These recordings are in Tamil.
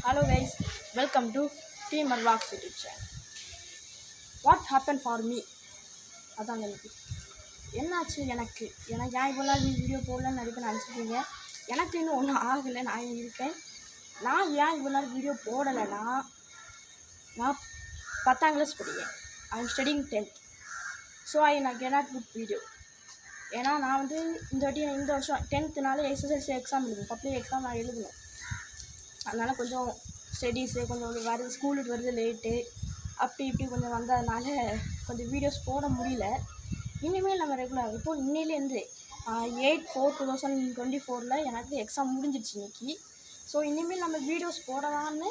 Hello guys, welcome to Team Vlogs YouTube channel. What happened for me? அதாங்க என்னாச்சு எனக்கு ஏன் இவ்வளோ நாள் வீடியோ போடலன்னு நிறைய பேர் நினச்சிருக்கீங்க. எனக்கு இன்னும் ஒன்றும் ஆகலை, நான் இருக்கேன். நான் ஏன் இவ்வளோ நாள் வீடியோ போடலைன்னா, நான் 10ஆம் கிளாஸ் படிக்கிறேன். I am studying 10th. So I cannot put video. ஏன்னா நான் இந்த வருஷம் 10th SSLC எக்ஸாம் எழுதணும், பப்ளிக் எக்ஸாம் நான் எழுதணும். அதனால் கொஞ்சம் ஸ்டடீஸு கொஞ்சம் வருது, ஸ்கூலுக்கு வருது லேட்டு, அப்படி இப்படி கொஞ்சம் வந்ததுனால கொஞ்சம் வீடியோஸ் போட முடியல. இனிமேல் நம்ம ரெகுலர் இப்போது இன்னிலேருந்து 8/4/2024 எனக்கு எக்ஸாம் முடிஞ்சிடுச்சு இன்றைக்கி. ஸோ இனிமேல் நம்ம வீடியோஸ் போடலான்னு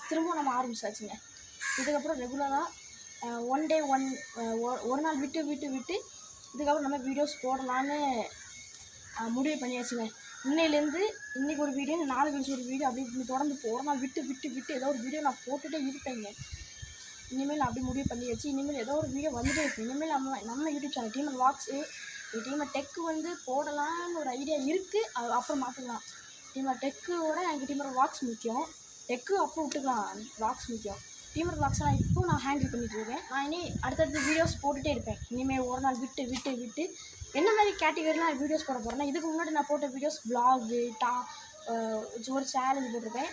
திரும்ப நம்ம ஆரம்பிச்சாச்சுங்க. இதுக்கப்புறம் ரெகுலராக ஒரு நாள் விட்டு இதுக்கப்புறம் நம்ம வீடியோஸ் போடலான்னு முடிவு பண்ணியாச்சுங்க. இன்னையிலேருந்து இன்றைக்கி ஒரு வீடியோ, நாலு கழிச்சு ஒரு வீடியோ, அப்படி இப்படி தொடர்ந்து போகிறோம். நான் விட்டு ஏதோ ஒரு வீடியோ நான் போட்டுகிட்டே இருப்பேங்க. இனிமேல் நான் அப்படி முடிவு பண்ணியாச்சு. இனிமேல் ஏதோ ஒரு வீடியோ வந்துட்டே இருக்குது. இனிமேல் நம்ம யூடியூப் சேனல் டீம் வாக்ஸு டீமை டெக்கு போடலான்னு ஒரு ஐடியா இருக்குது. அது அப்புறம் மாற்றிக்கலாம். டீமர் டெக்கோட எனக்கு டீமர் வாக்ஸ் முக்கியம். டெக்கு அப்புறம் விட்டுக்கலாம், வாக்ஸ் முக்கியம். டீமர் வாக்ஸை நான் ஹேண்டில் பண்ணிகிட்டு இருக்கேன். நான் இனி அடுத்தடுத்து வீடியோஸ் போட்டுகிட்டே இருப்பேன். இனிமேல் ஒரு நாள் விட்டு என்ன மாதிரி கேட்டகரியில் நான் வீடியோஸ் போட போகிறேன்னா, இதுக்கு முன்னாடி நான் போட்ட வீடியோஸ் விலாகு, ஒரு சேலஞ்சு போட்டிருப்பேன்,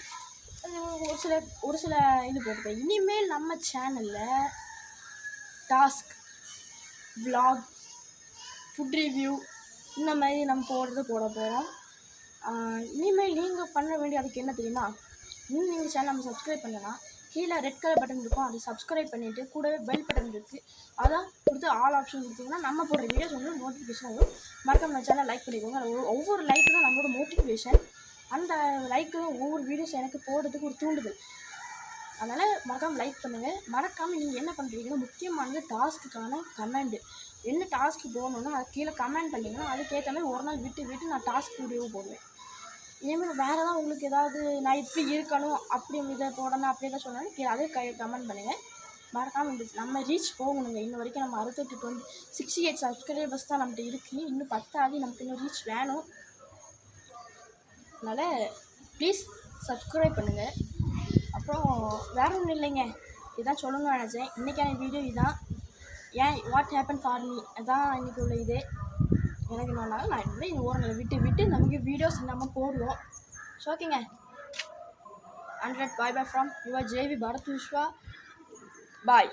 ஒரு சில இது போட்டிருப்பேன். இனிமேல் நம்ம சேனலில் டாஸ்க், விலாக், ஃபுட் ரிவ்யூ இந்த மாதிரி நம்ம போட போகிறோம். இனிமேல் நீங்கள் பண்ண வேண்டிய அதுக்கு என்ன தெரியுமா, இன்னும் நீங்கள் சேனல் நம்ம சப்ஸ்கிரைப் பண்ணலாம். கீழே ரெட் கலர் பட்டன் இருக்கும், அதை சப்ஸ்கிரைப் பண்ணிவிட்டு கூடவே பெல் பட்டன் இருக்குது, அதான் கொடுத்து ஆல் ஆப்ஷன் கொடுத்தீங்கன்னா நம்ம போடுற வீடியோஸ் நோட்டிஃபிகேஷன் வரும். மறக்காம நம்ம சேனல் லைக் பண்ணிக்கோங்க. ஒவ்வொரு லைக்கு தான் நம்மளோட மோட்டிவேஷன். அந்த லைக்கு ஒவ்வொரு வீடியோஸ் எனக்கு போடுறதுக்கு ஒரு தூண்டுதல். அதனால் மறக்காமல் லைக் பண்ணுங்கள். மறக்காமல் நீங்கள் என்ன பண்ணுறீங்கன்னா, முக்கியமானது டாஸ்க்குக்கான கமெண்டு. என்ன டாஸ்க்கு போகணுன்னா அது கீழே கமெண்ட் பண்ணிங்கன்னா அதுக்கேற்ற மாதிரி ஒரு நாள் விட்டு நான் டாஸ்க் வீடியோ போடுவேன். இனிமேல் வேறு ஏதாவது உங்களுக்கு ஏதாவது நான் இப்படி இருக்கணும், அப்படி இதை போடணும், அப்படி எதாவது சொன்னாலும் கீழே அதே கமெண்ட் பண்ணுங்கள். மறக்காமல் நம்ம ரீச் போகணுங்க. இன்ன வரைக்கும் நம்ம 68 சப்ஸ்கிரைபர்ஸ் தான் நம்மகிட்ட இருக்குது. இன்னும் 10 நமக்கு இன்னும் ரீச் வேணும். அதனால் ப்ளீஸ் சப்ஸ்கிரைப் பண்ணுங்கள். அப்புறம் வேறு ஒன்றும் இல்லைங்க, இதுதான் சொல்லணும்னு நினச்சேன். இன்றைக்கான வீடியோ இதுதான். வாட் ஹேப்பன் ஃபார் மீ அதான் இன்றைக்கி உள்ள இது. எனக்கு இன்னொரு நாள் நான் இன்னும் ஒரு நாள் விட்டு நமக்கு வீடியோஸ் நம்ம போடுவோம். ஸோ ஓகேங்க, 100 bye from your JV Bharat Viswa. Bye.